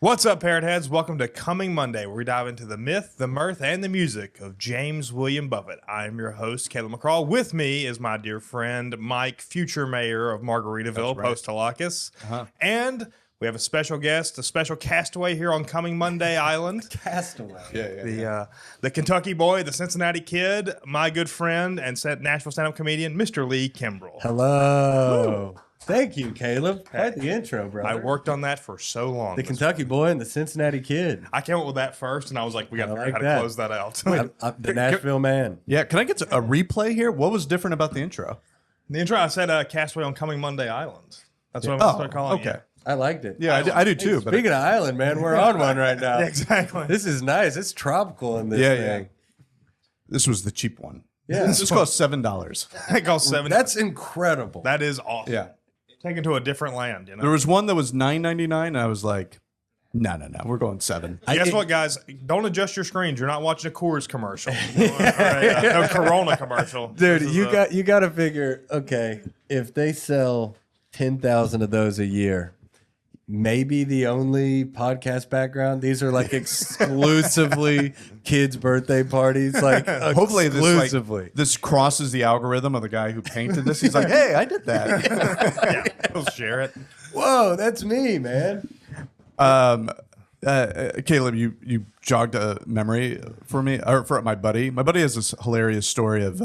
What's up, Parrot Heads? Welcome to Coming Monday, where we dive into the myth, the mirth, and the music of James William Buffett. I am your host, Caleb McCraw. With me is my dear friend, Mike, future mayor of Margaritaville, right. Post-Halakis. And we have a special guest, a special castaway here on Coming Monday Island. Castaway. The Kentucky boy, the Cincinnati kid, my good friend and Nashville stand-up comedian, Mr. Lee Kimbrell. Hello. Thank you, Caleb. Quite the intro, brother. I worked on that for so long. The Kentucky boy and the Cincinnati kid. I came up with that first, and I was like, we got to figure out how to close that out. I'm the Nashville man. Yeah, can I get a replay here? What was different about the intro? The intro, I said castaway on Coming Monday Island. That's what I'm going to start calling okay. it. I liked it. Yeah, I do too. But Speaking of island, man, we're on one right now. Yeah, exactly. This is nice. It's tropical in this thing. this was the cheap one. Yeah. This cost $7. It costs $7. That's incredible. That is awesome. Yeah. Taken to a different land, you know. There was one that was $9.99, and I was like, no, we're going $7. Guess what, guys? Don't adjust your screens. You're not watching a Coors commercial. Or a Corona commercial. Dude, you got to figure, okay, if they sell 10,000 of those a year, maybe the only podcast background, these are like exclusively kids' birthday parties. Like, Hopefully exclusively. this crosses the algorithm of the guy who painted this. He's like, hey, I did that. Yeah, we'll share it. Whoa, that's me, man. Caleb, you jogged a memory for me, or for my buddy. My buddy has this hilarious story of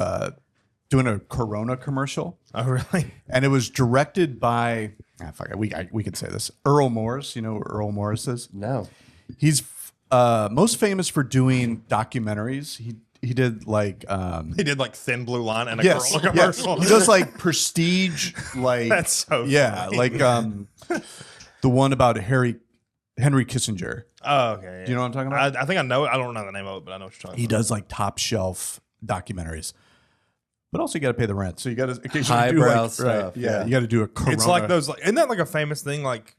doing a Corona commercial. Oh, really? And it was directed by, we could say this, Earl Morris. You know who Earl Morris is? No. He's most famous for doing documentaries. He did like He did like Thin Blue Line and a yes, Corona yes. commercial. He does like prestige, like That's so funny. like the one about Henry Kissinger. Oh, okay. Do you know what I'm talking about? I think I know it. I don't know the name of it, but I know what you're talking He about. does like top shelf documentaries. But also, you got to pay the rent, so you got to occasionally Highbrow do stuff, yeah. you got to do a Corona. It's like those, like, isn't that like a famous thing? Like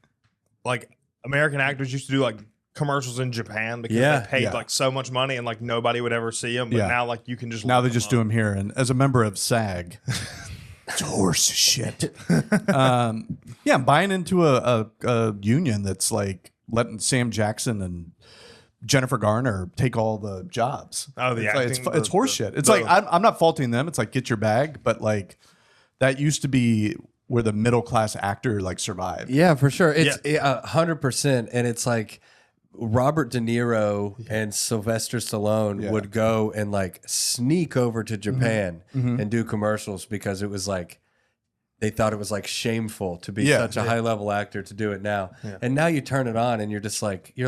American actors used to do like commercials in Japan because they paid like so much money and like nobody would ever see them. But now like you can just now look they them just up. do them here. And as a member of SAG, it's horse shit. I'm buying into a union that's like letting Sam Jackson and Jennifer Garner take all the jobs. Oh, the it's acting, it's horse shit. It's the- like I'm not faulting them. It's like get your bag, but like that used to be where the middle class actor like survived. Yeah, for sure. It's 100%. And it's like Robert De Niro and Sylvester Stallone would go and like sneak over to Japan and do commercials because it was like, they thought it was like shameful to be such a high level actor to do it now. Yeah. And now you turn it on and you're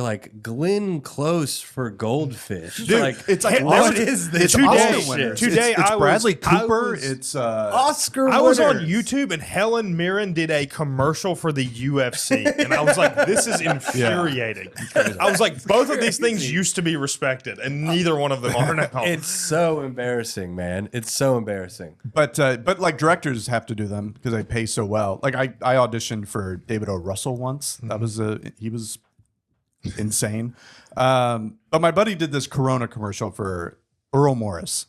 like Glenn Close for Goldfish. Dude, it's like what is this? Today it's Bradley Cooper. It's Oscar I was on winners. YouTube and Helen Mirren did a commercial for the UFC. And I was like, this is infuriating. I was like, both of these things used to be respected and neither one of them are now. It's so embarrassing, man. It's so embarrassing. But like directors have to do them because they pay so well. Like I auditioned for David O. Russell once. That was he was insane. But my buddy did this Corona commercial for Earl Morris.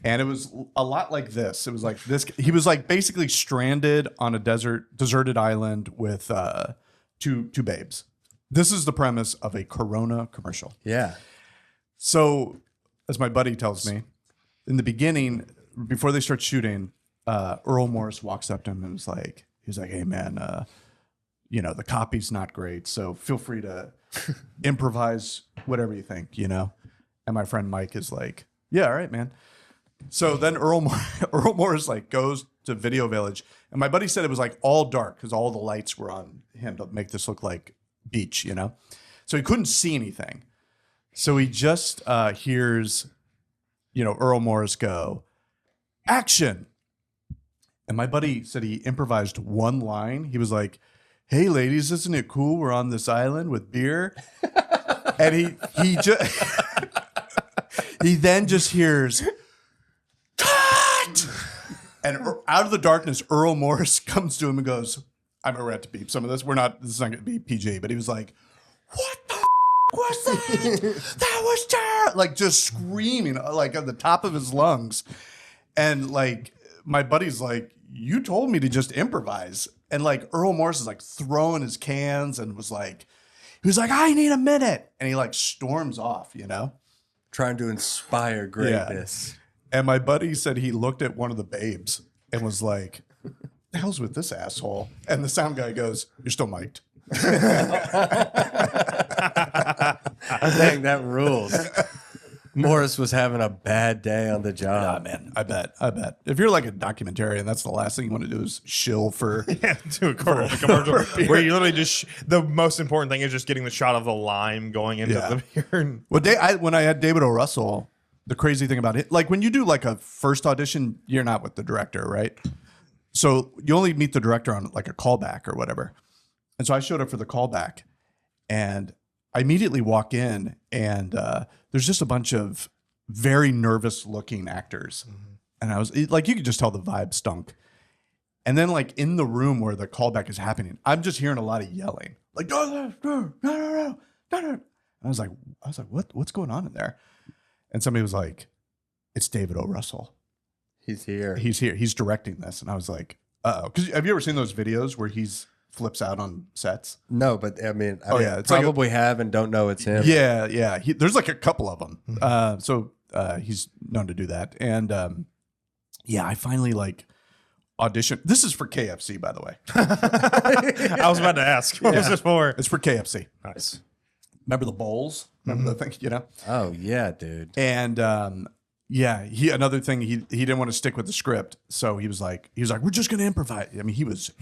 And it was a lot like this. It was like this. He was like basically stranded on a deserted island with two babes. This is the premise of a Corona commercial. Yeah. So, as my buddy tells me, in the beginning, before they start shooting, Earl Morris walks up to him and was like, "Hey man, the copy's not great, so feel free to improvise whatever you think, And my friend Mike is like, "Yeah, all right, man." So then Earl Morris like goes to Video Village, and my buddy said it was like all dark because all the lights were on him to make this look like beach, So he couldn't see anything. So he just hears, Earl Morris go, "Action." And my buddy said he improvised one line. He was like, "Hey ladies, isn't it cool? We're on this island with beer." And he just he then just hears cut. And out of the darkness, Earl Morris comes to him and goes, "I'm gonna have to beep some of this. This is not gonna be PG," but he was like, "What the was that? That was terrible!" Like just screaming like at the top of his lungs. And like my buddy's like, "You told me to just improvise." And like Earl Morris is like throwing his cans and was like, He was like, I need a minute. And he like storms off, you know? Trying to inspire greatness. And my buddy said he looked at one of the babes and was like, the hell's with this asshole? And the sound guy goes, you're still mic'd. Dang, that rules. Morris was having a bad day on the job. Man, I bet. If you're like a documentarian, that's the last thing you want to do is shill for. Yeah, do a commercial where you literally just the most important thing is just getting the shot of the lime going into the beer. Well, when I had David O. Russell, the crazy thing about it, like when you do like a first audition, you're not with the director, right? So you only meet the director on like a callback or whatever. And so I showed up for the callback, and I immediately walk in, and there's just a bunch of very nervous looking actors. And I was like, you could just tell the vibe stunk. And then like in the room where the callback is happening, I'm just hearing a lot of yelling, like, no. And I was like, what's going on in there? And somebody was like, it's David O. Russell. He's here. He's directing this. And I was like, uh-oh. Because have you ever seen those videos where he's flips out on sets? No, but I mean, it's probably have and don't know it's him. Yeah. There's like a couple of them. So he's known to do that. And I finally like auditioned. This is for KFC, by the way. I was about to ask. What was this for? It's for KFC. Nice. Remember the bowls? Remember the thing, you know? Oh, yeah, dude. And another thing, he didn't want to stick with the script. So he was like, we're just going to improvise. I mean, he was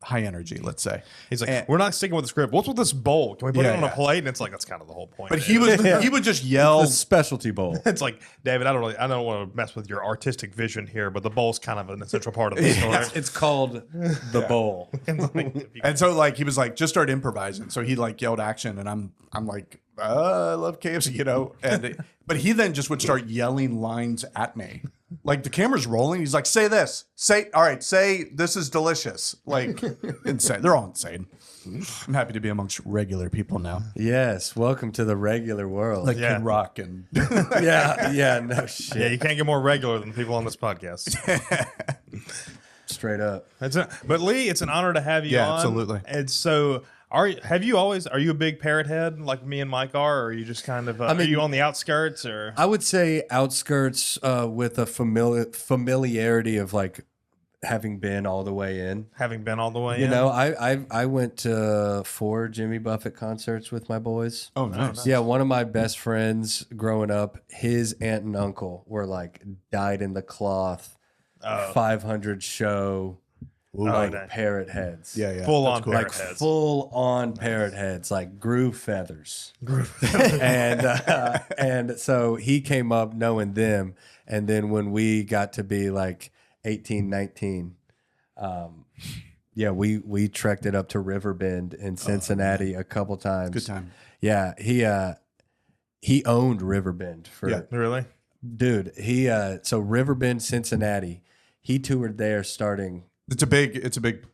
high energy, let's say. He's like, we're not sticking with the script. What's with this bowl? Can we put it on a plate? And it's like, that's kind of the whole point. But he would just yell. The specialty bowl. It's like, David, I don't want to mess with your artistic vision here, but the bowl's kind of an essential part of the story. It's called the bowl. And so like he was like, just start improvising. So he like yelled action, and I'm like, I love KFC, you know. And but he then just would start yelling lines at me. Like the camera's rolling. He's like, say this. Say this is delicious. Like insane. They're all insane. I'm happy to be amongst regular people now. Yes. Welcome to the regular world. Like Kid Rock and yeah, no shit. Yeah, you can't get more regular than people on this podcast. Straight up. But Lee, it's an honor to have you on. Yeah, absolutely. And so are you a big parrot head like me and Mike are, or are you just kind of are you on the outskirts, or? I would say outskirts with a familiarity of like having been all the way in. You know, I went to 4 Jimmy Buffett concerts with my boys. Oh, nice. Yeah, one of my best friends growing up, his aunt and uncle were like dyed in the cloth, 500 show. Like parrot heads. Yeah. Full on cool. parrot like heads. full on parrot heads, like groove feathers. And so he came up knowing them. And then when we got to be like 18, 19, we trekked it up to Riverbend in Cincinnati a couple times. Good time. Yeah, he owned Riverbend for Really? Dude, so Riverbend, Cincinnati, he toured there starting It's a big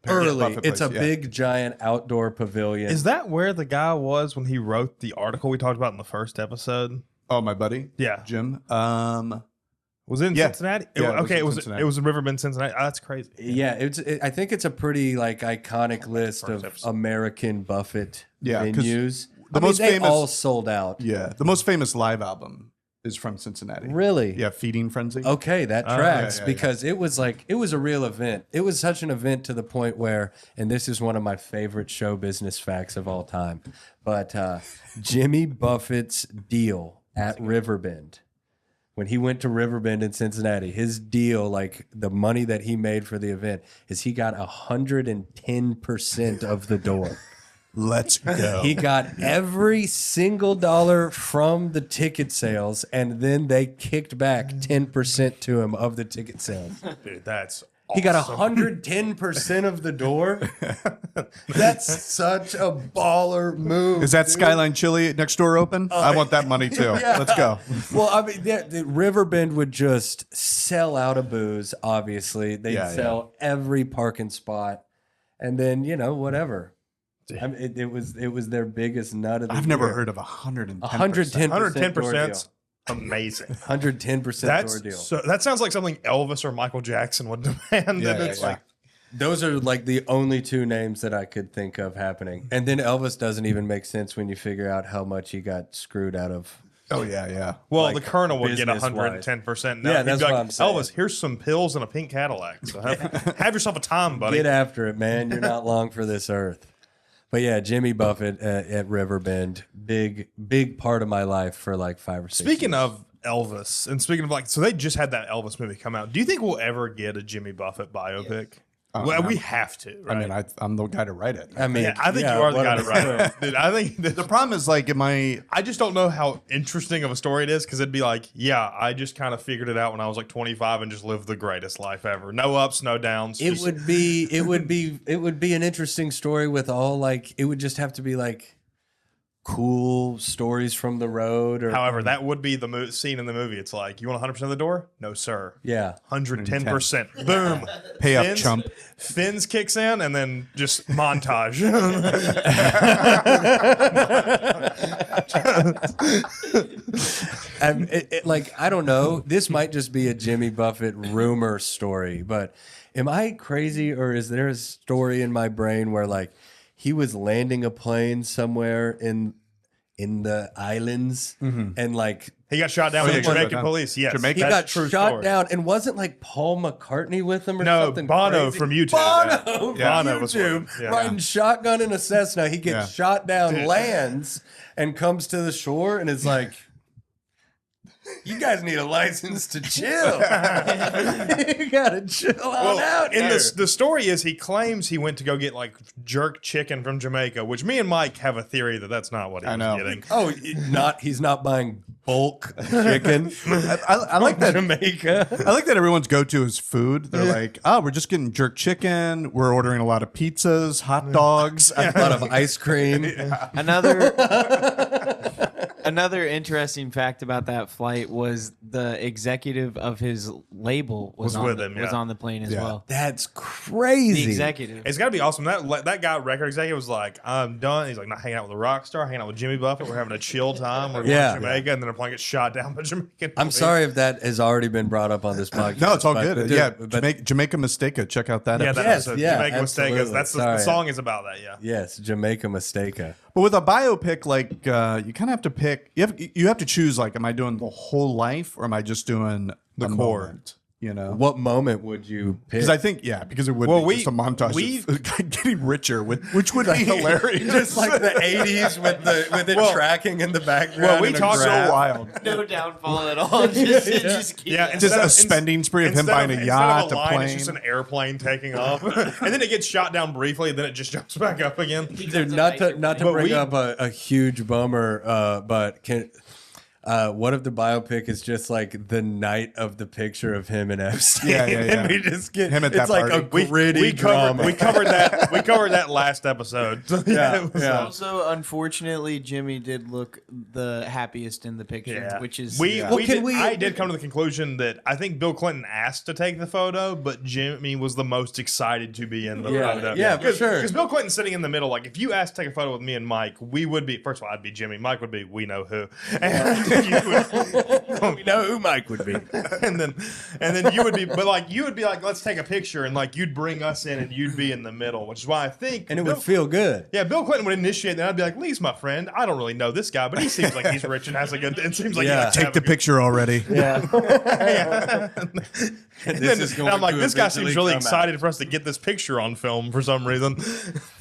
early. Buffett It's place, a big giant outdoor pavilion. Is that where the guy was when he wrote the article we talked about in the first episode? Oh, my buddy? Yeah. Jim? Was it in Cincinnati? Yeah, it was Cincinnati. it was in Riverbend, Cincinnati. Oh, that's crazy. Yeah, I think it's a pretty like iconic list of American Buffett venues. They all sold out. Yeah, the most famous live album is from Cincinnati. Really? Yeah, Feeding Frenzy. Okay, that tracks because it was a real event. It was such an event to the point where, and this is one of my favorite show business facts of all time, but Jimmy Buffett's deal at Riverbend, when he went to Riverbend in Cincinnati, his deal, like the money that he made for the event, is he got 110% of the door. Let's go. He got every single dollar from the ticket sales, and then they kicked back 10% to him of the ticket sales. Dude, that's He got 110% of the door. That's such a baller move. Is that dude. Skyline Chili next door open? I want that money too. Let's go. Well, I mean, the Riverbend would just sell out of booze, obviously. They'd sell every parking spot. And then, whatever. I mean, it was their biggest nut of the I've year. never heard of 110%. 110%. Amazing. 110% door deal. So that sounds like something Elvis or Michael Jackson would demand. Yeah, It's like those are like the only two names that I could think of happening. And then Elvis doesn't even make sense when you figure out how much he got screwed out of. Oh yeah, yeah. Well, Like, the Colonel would get business-wise. 110%. Yeah, that's what I'm saying. Elvis, here's some pills and a pink Cadillac. So have yourself a time, buddy. Get after it, man. You're not long for this earth. But yeah, Jimmy Buffett at Riverbend, big part of my life for like 5 or 6 Speaking years. of Elvis, and speaking of like, so they just had that Elvis movie come out. Do you think we'll ever get a Jimmy Buffett biopic? Well, we have to, right? I mean, I'm the guy to write it. I mean, Yeah, I think yeah, you are the what guy am to write it. Dude, I think The problem is like, I just don't know how interesting of a story it is because it'd be like, yeah, I just kind of figured it out when I was like 25 and just lived the greatest life ever. No ups, no downs. it just- would be an interesting story with all like it would just have to be like cool stories from the road or However, that would be the scene in the movie. It's like, you want 100% of the door? No, sir. yeah. 110%. Boom. Pay up, Fins- chump. Fins kicks in and then just montage. Like I don't know. This might just be a Jimmy Buffett rumor story, but am I crazy or is there a story in my brain where like he was landing a plane somewhere in the islands and like He got shot down with the yeah, Jamaican yeah. police. Yes. Jamaica? he That's got a true shot story. down and wasn't like Paul McCartney with him or No, something? Bono crazy? from YouTube. Bono, Yeah. from Bono was with him. YouTube, Yeah. riding shotgun in a Cessna. He gets Yeah. shot down, lands, and comes to the shore and is like, "You guys need a license to chill. You gotta chill on out." And here." the story is he claims he went to go get like jerk chicken from Jamaica, which me and Mike have a theory that that's not what he was know. getting. Oh, he's not buying bulk chicken. I like that. Jamaica. I like that everyone's go-to is food. They're like, oh, we're just getting jerk chicken. We're ordering a lot of pizzas, hot dogs. A lot of ice cream. Another interesting fact about that flight was the executive of his label was with on him, was yeah. on the plane as Yeah. well. That's The crazy. executive. It's got to be awesome. That guy, record executive, was like, I'm done. He's like, not hanging out with a rock star, hanging out with Jimmy Buffett. We're having a chill time. We're going Yeah. to Jamaica, and then the plane gets shot down by Jamaican. I'm police. sorry if that has already been brought up on this podcast. No, it's all but- good. dude, Yeah, but Jamaica Mistake. Check out that Yeah, episode. that Yes, episode, yeah, Jamaica Mistake. absolutely. That's the Sorry. song is about that. Yeah. yes, Jamaica Mistake. But with a biopic, like you kind of have to pick. You have to choose. Like, am I doing the whole life, or am I just doing the core? moment, you know, What moment would you pick? because I think because it would Well, be just a montage of a guy getting richer, which would be hilarious. just like the 80s with it tracking in the background. well, we and a talked so graph. wild. No downfall at all. Just keep Yeah, going. Just a instead spending spree of him instead buying a instead yacht, of a a line, plane. It's just an airplane taking off, and then it gets shot down briefly, and then it just jumps back up again. Dude, not to But bring we- up a huge bummer, but what if the biopic is just like the night of the picture of him and Epstein? Yeah, yeah, yeah. And we just get Him at it's that like a party. gritty we drama. covered that last episode. Yeah, it was, yeah. Also, unfortunately, Jimmy did look the happiest in the picture, Yeah. which is I did come to the conclusion that I think Bill Clinton asked to take the photo, but Jimmy was the most excited to be in the Yeah. photo. Yeah, for sure. Because Bill Clinton's sitting in the middle. Like, if you asked to take a photo with me and Mike, we would be, first of all, I'd be Jimmy. Mike would be, we know who. And you would, we know who Mike would be. and then you would be, but like, you would be like, let's take a picture. And like, you'd bring us in and you'd be in the middle, which is why I think. And it Bill- would feel good. Yeah, Bill Clinton would initiate that. I'd be like, Lee's my friend. I don't really know this guy, but he seems like he's rich and has a good. It seems like he Yeah. likes to Take have the a good- picture already. Yeah. And This then is going and I'm like, to this guy eventually seems really come excited for us to get this picture on film for some reason.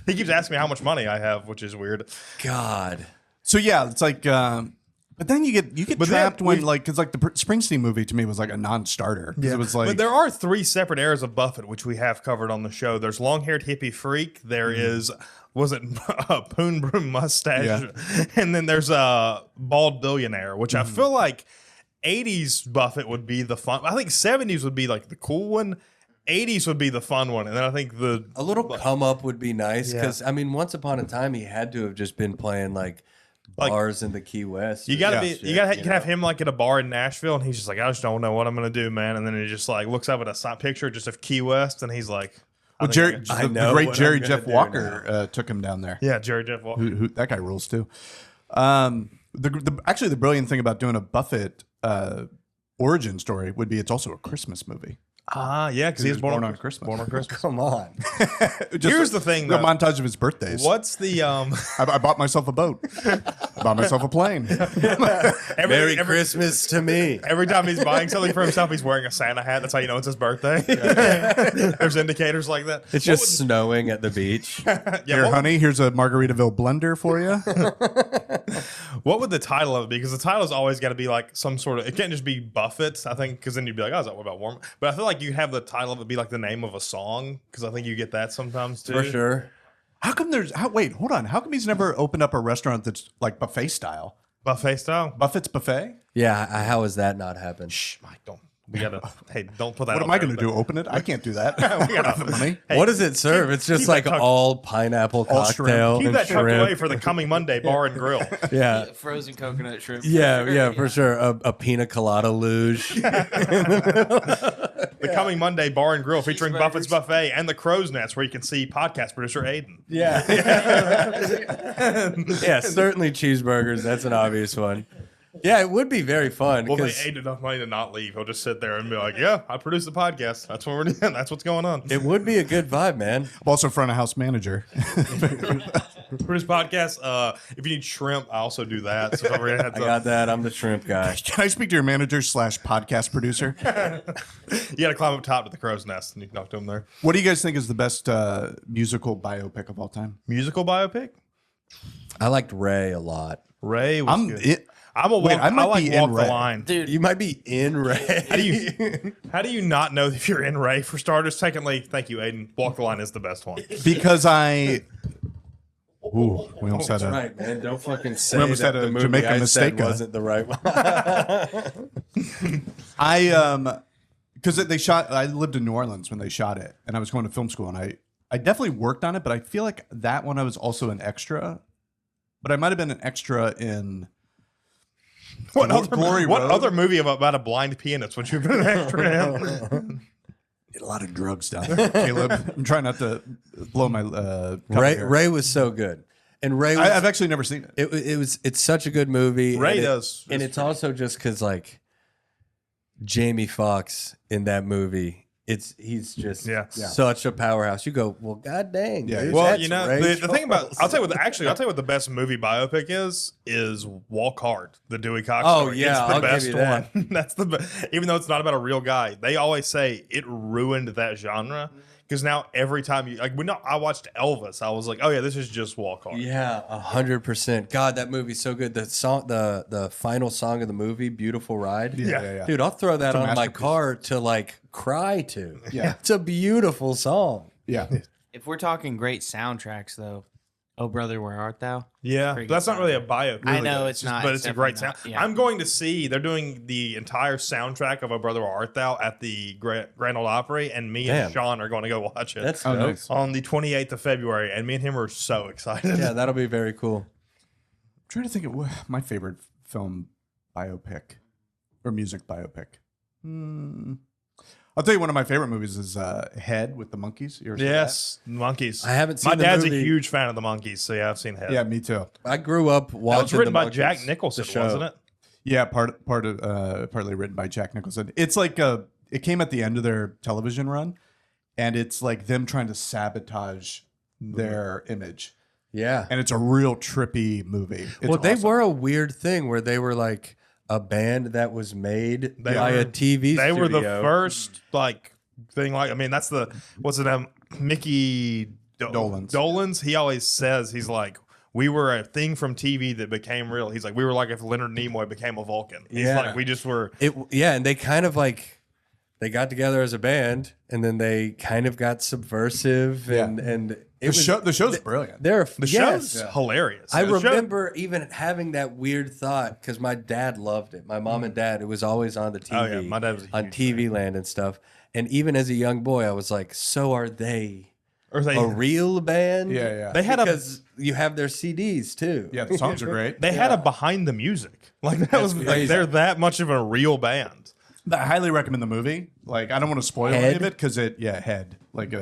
He keeps asking me how much money I have, which is weird. God. So yeah, it's like. But then you get But trapped then when we- like because like the Springsteen movie to me was like a non-starter. Yeah. It was like But there are three separate eras of Buffett, which we have covered on the show. There's long-haired hippie freak. There is, was it a poon broom mustache? Yeah. And then there's a bald billionaire, which I feel like 80s Buffett would be the fun. I think 70s would be like the cool one. 80s would be the fun one. And then I think A little come up would be nice Yeah. because I mean, once upon a time he had to have just been playing like bars in the Key West. You or gotta some be. shit, You gotta. You can have him like at a bar in Nashville, and he's just like, I just don't know what I'm gonna do, man. And then he just like looks up at a picture just of Key West, and he's like, well, think Jerry, I the know great what Jerry I'm gonna Jeff do Walker took him down there. yeah, Jerry Jeff Walker. Who that guy rules too. Actually, the brilliant thing about doing a Buffett origin story would be it's also a Christmas movie. Yeah, because he was born on Christmas. Born on Christmas. Come on. Here's the thing, The though. montage of his birthdays. What's the I bought myself a boat. I bought myself a plane. Merry Christmas to me. Every time he's buying something for himself, he's wearing a Santa hat. That's how you know it's his birthday. There's indicators like that. It's just snowing at the beach. Here, honey, here's a Margaritaville blender for you. What would the title of it be? Because the title's always got to be like some sort of. It can't just be Buffett, I think, because then you'd be like, "Oh, is that what about warm?" But I feel like you have the title of it be like the name of a song, because I think you get that sometimes too. For sure. How come wait, hold on. How come he's never opened up a restaurant that's like buffet style? Buffet style. Buffett's Buffet? Yeah, how has that not happened? Shh, Mike, don't. We gotta. Hey, don't put that. What out am I there. going to do? Open it? I can't do that. We got the money. What does it serve? It's just keep like that tucked- all pineapple All cocktail Keep and that tucked away shrimp. for the coming Monday bar and grill. Yeah. Frozen coconut shrimp. Yeah, for sure. A pina colada luge. The coming Monday bar and grill featuring Cheeseburgers. Buffett's Buffet and the Crow's Nest, where you can see podcast producer Ayden. Yeah. Yeah, certainly cheeseburgers. That's an obvious one. Yeah, it would be very fun. Well, they 'cause ate enough money to not leave. He'll just sit there and be like, "Yeah, I produced the podcast. That's what we're doing. That's what's going on." it would be a good vibe, man. I'm also front of house manager. Produce podcast. If you need shrimp, I also do that. So don't worry, I got that. I'm the shrimp guy. Can I speak to your manager / podcast producer? You got to climb up top to the Crow's Nest, and you can talk to him there. What do you guys think is the best musical biopic of all time? Musical biopic. I liked Ray a lot. Ray was good. I'm a Wait, walk. I might I like be in walk the Ray. line. Dude, You might be in Ray. How do you not know if you're in Ray for starters? Secondly, thank you, Ayden. Walk the line is the best one. Because I. Ooh, we almost had That's a. right, man. Don't fucking say We almost that had a the movie Jamaican I said mistake. wasn't the right one. Because they shot. I lived in New Orleans when they shot it, and I was going to film school, and I definitely worked on it, but I feel like that one I was also an extra. But I might have been an extra in. What Glory Road? other movie about a blind pianist would you have been an extra in? Did a lot of drugs down there, Caleb. I'm trying not to blow my cover here. Ray was so good, and Ray. Was, I've actually never seen it. It's such a good movie. Ray and does. and it's also just because like Jamie Foxx in that movie. He's just such a powerhouse. You go, well, god dang. Yeah, dude, Well, that's you know, Ray the thing about Charles. I'll tell you what the best movie biopic is Walk Hard, the Dewey Cox Oh, story. yeah, it's the I'll give best you that. one. That's the even though it's not about a real guy, they always say it ruined that genre because now every time I watched Elvis, I was like, oh yeah, this is just Walk Hard. Yeah, 100%. God, that movie's so good. The song, the final song of the movie, "Beautiful Ride." Yeah. Dude, I'll throw that a on my masterpiece. car to like cry to. Yeah. It's a beautiful song. Yeah. if we're talking great soundtracks, though, "Oh Brother, Where Art Thou?" Yeah, Pretty but that's good not really a biopic. I know really. it's not, but it's it's a great sound. definitely not, yeah. I'm going to see. They're doing the entire soundtrack of "Oh Brother, Where Art Thou" at the Grand Ole Opry, and me Damn. and Sean are going to go watch it. That's Oh, dope. nice. on the 28th of February, and me and him are so excited. Yeah, that'll be very cool. I'm trying to think of my favorite film biopic or music biopic. I'll tell you, one of my favorite movies is Head with the Monkeys. You ever seen Yes, Monkeys. I haven't My seen the dad's movie. a huge fan of the Monkeys, so yeah, I've seen Head. that? Yeah, me too. I grew up watching. that was written the by Monkees, Jack Nicholson, the show. wasn't it? Yeah, partly written by Jack Nicholson. It's like it came at the end of their television run, and it's like them trying to sabotage their image, Yeah. and it's a real trippy movie. It's Well, they awesome. were a weird thing where they were like a band that was made They by were- a TV They were the studio. first thing. I mean, that's the what's it? Mickey Dolenz. He always says he's like, we were a thing from TV that became real. He's like, we were like if Leonard Nimoy became a Vulcan. He's Yeah. like, we just were. And they kind of like they got together as a band, and then they kind of got subversive, and it The show's brilliant. They're The show's hilarious. I The show- remember even having that weird thought because my dad loved it. My mom and dad, it was always on the TV. Oh, yeah, my dad was a on huge TV Land and stuff. And even as a young boy, I was like, so are they or they a real band? Yeah. they had Because you have their CDs too. Yeah, the songs are great. they had a behind the music. Like that was like crazy. they're that much of a real band. I highly recommend the movie. Like, I don't want to spoil any of it because Head, like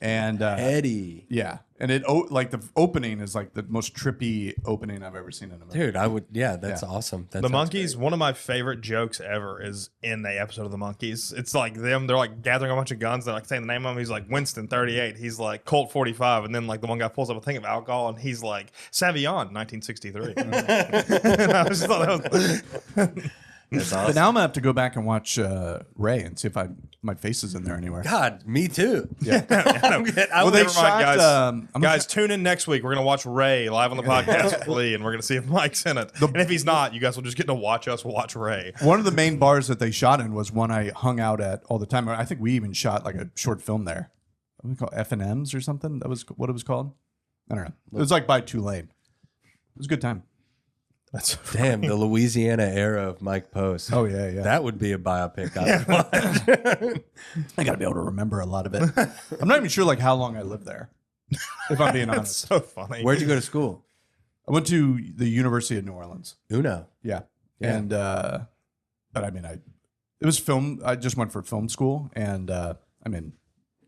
and Eddie. yeah, and like the opening is like the most trippy opening I've ever seen in a movie. Dude, I would. Yeah, that's awesome. That The sounds Monkeys, great. one of my favorite jokes ever is in a episode of The Monkeys. It's like them, they're like gathering a bunch of guns. They're like saying the name of him. He's like Winston 38. He's like Colt 45. And then like the one guy pulls up a thing of alcohol and he's like Savion 1963. And I just thought that was. That's awesome. But now I'm gonna have to go back and watch Ray and see if my face is in there anywhere. God, me too. Yeah. Well, they never mind, guys. shot, Guys, tune in next week. We're going to watch Ray live on the podcast with Lee, and we're going to see if Mike's in it. And if he's not, you guys will just get to watch us watch Ray. One of the main bars that they shot in was one I hung out at all the time. I think we even shot like a short film there. What do we call it? F&M's or something? That was what it was called. I don't know. It was like by Tulane. It was a good time. That's Damn, the Louisiana era of Mike Post. Oh yeah, yeah. That would be a biopic. I would watch. I got to be able to remember a lot of it. I'm not even sure like how long I lived there. If I'm being That's honest, so funny. Where'd you go to school? I went to the University of New Orleans. Uno. Yeah, Yeah. and but I mean, it was film. I just went for film school, and I mean,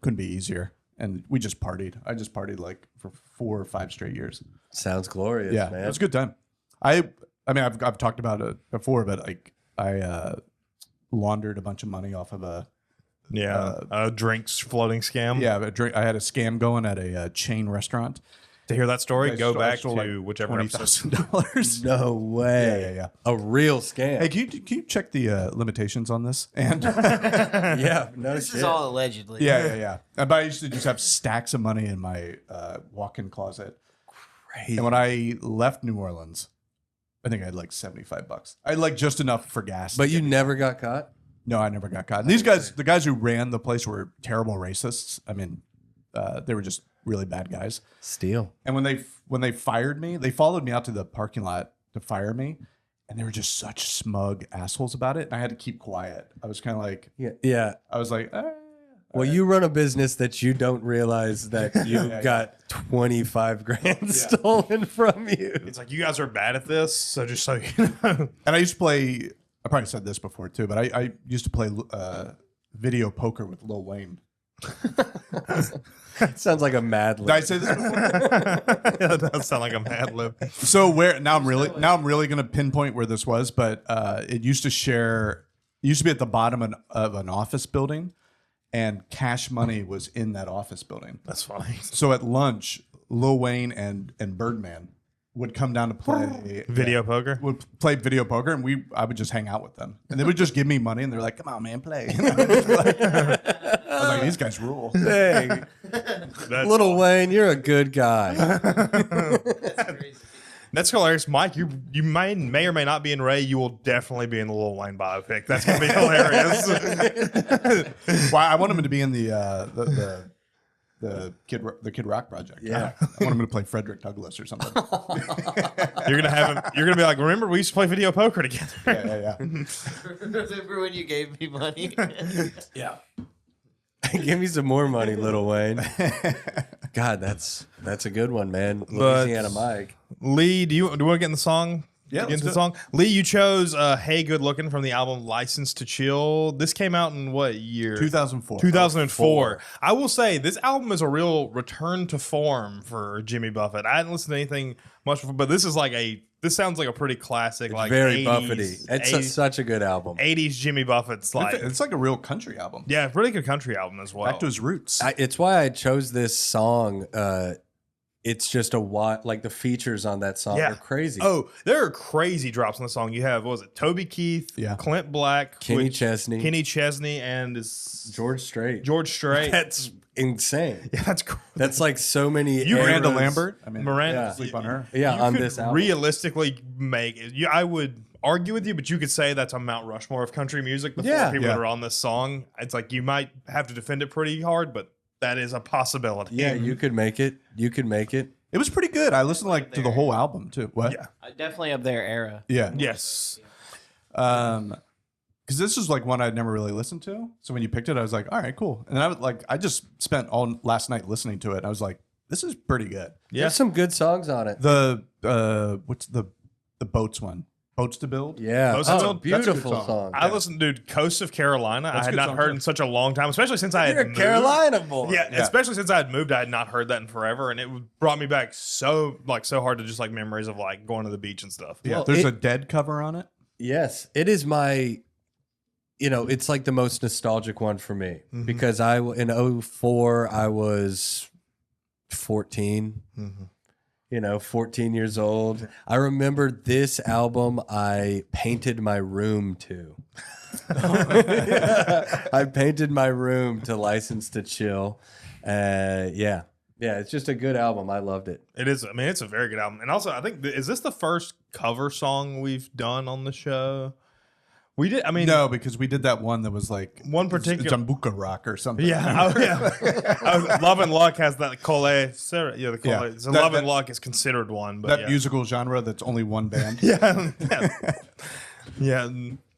couldn't be easier. And we just partied. I just partied like for 4 or 5 straight years. Sounds glorious, Yeah, man. it was a good time. I mean, I've talked about it before, but like I laundered a bunch of money off of a drinks floating scam. I had a scam going at a chain restaurant. To hear that story, I go stole- back stole, to like, whichever episode. $20,000. No way. Yeah. A real scam. Hey, can you check the limitations on this? And Yeah, no This shit. is all allegedly. yeah. But I used to just have stacks of money in my walk-in closet. Crazy. And when I left New Orleans, I think I had like $75. I had like just enough for gas. But you never got caught? No, I never got caught. And these guys, the guys who ran the place, were terrible racists. I mean, they were just really bad guys. Steal. And when they fired me, they followed me out to the parking lot to fire me, and they were just such smug assholes about it. And I had to keep quiet. I was kind of like, Yeah. I was like, Well, you run a business that you don't realize that you got 25 grand stolen from you. It's like, you guys are bad at this, so just so you know. and I used to play. I probably said this before too, but I used to play video poker with Lil Wayne. Sounds like a mad Did I lib. say this before? That does sound like a mad lib. So now I'm really going to pinpoint where this was, but it used to be at the bottom of an office building, and Cash Money was in that office building. That's funny. So at lunch, Lil Wayne and Birdman would come down to play Video poker. Would play video poker, and I would just hang out with them, and they would just give me money, and they're like, "Come on, man, play." And I was like, "These guys rule." Hey, That's Little Wayne, you're a good guy. That's hilarious, Mike. You may or may not be in Ray. You will definitely be in the Lil Wayne biopic. That's gonna be hilarious. Well, I want him to be in the Kid Rock project. Yeah. I want him to play Frederick Douglass or something. You're gonna have him. You're gonna be like, remember we used to play video poker together. Yeah. Remember when you gave me money? Yeah. Give me some more money, Little Wayne. God, that's a good one, man. Louisiana Mike. Lee, do you want to get in the song? Yeah, Get let's into do the it. song. Lee, you chose "Hey Good Lookin'" from the album "License to Chill." This came out in what year? 2004. 2004. I will say this album is a real return to form for Jimmy Buffett. I hadn't listened to anything much before, but this sounds like a pretty classic, like Very 80s, Buffety. It's such a good album. 80s Jimmy Buffett's like, It's like a real country album. yeah, really good country album as well. Back to his roots. It's why I chose this song. It's just like the features on that song Yeah. are crazy. Oh, there are crazy drops on the song. You have, what was it, Toby Keith, Yeah. Clint Black, Kenny Chesney, and is George Strait. George Strait. That's insane. Yeah, that's cool. That's like so many. Miranda eras. Lambert. I mean, Miranda, Yeah. sleep on her. Yeah, you on could this album. realistically make it. I would argue with you, but you could say that's a Mount Rushmore of country music. The four Yeah. people Yeah. that are on this song, it's like you might have to defend it pretty hard, but that is a possibility. Yeah, you could make it. You could make it. It was pretty good. I listened to the whole album too. What? Yeah. Definitely of their era. Yeah. Yes. Because this was like one I'd never really listened to. So when you picked it, I was like, all right, cool. And then I just spent all last night listening to it. And I was like, this is pretty good. Yeah. There's some good songs on it. The what's the boats one? Boats to Build. Yeah. Boats to Oh, Build? That's a good beautiful song. song. I listened to Coast of Carolina. I a had good not song, heard too. in such a long time, especially since I You're had a moved. Carolina boy. Yeah, Yeah. especially since I had moved, I had not heard that in forever, and it brought me back so hard to just like memories of like going to the beach and stuff. Yeah, Well, there's a Dead cover on it. Yes, it is my, it's like the most nostalgic one for me because in 04, I was 14, 14 years old. I remember this album I painted my room to. I painted my room to License to Chill. Yeah, it's just a good album. I loved it. It is. I mean, it's a very good album, and also I think is this the first cover song we've done on the show? We did. I mean, No, because we did that one that was like One particular- Jambuca Rock or something. Yeah, oh, yeah. Love and Luck has that Cole. Yeah, the Cole. Yeah. So That- Love and that- Luck is considered one, but That yeah. musical genre that's only one band. yeah,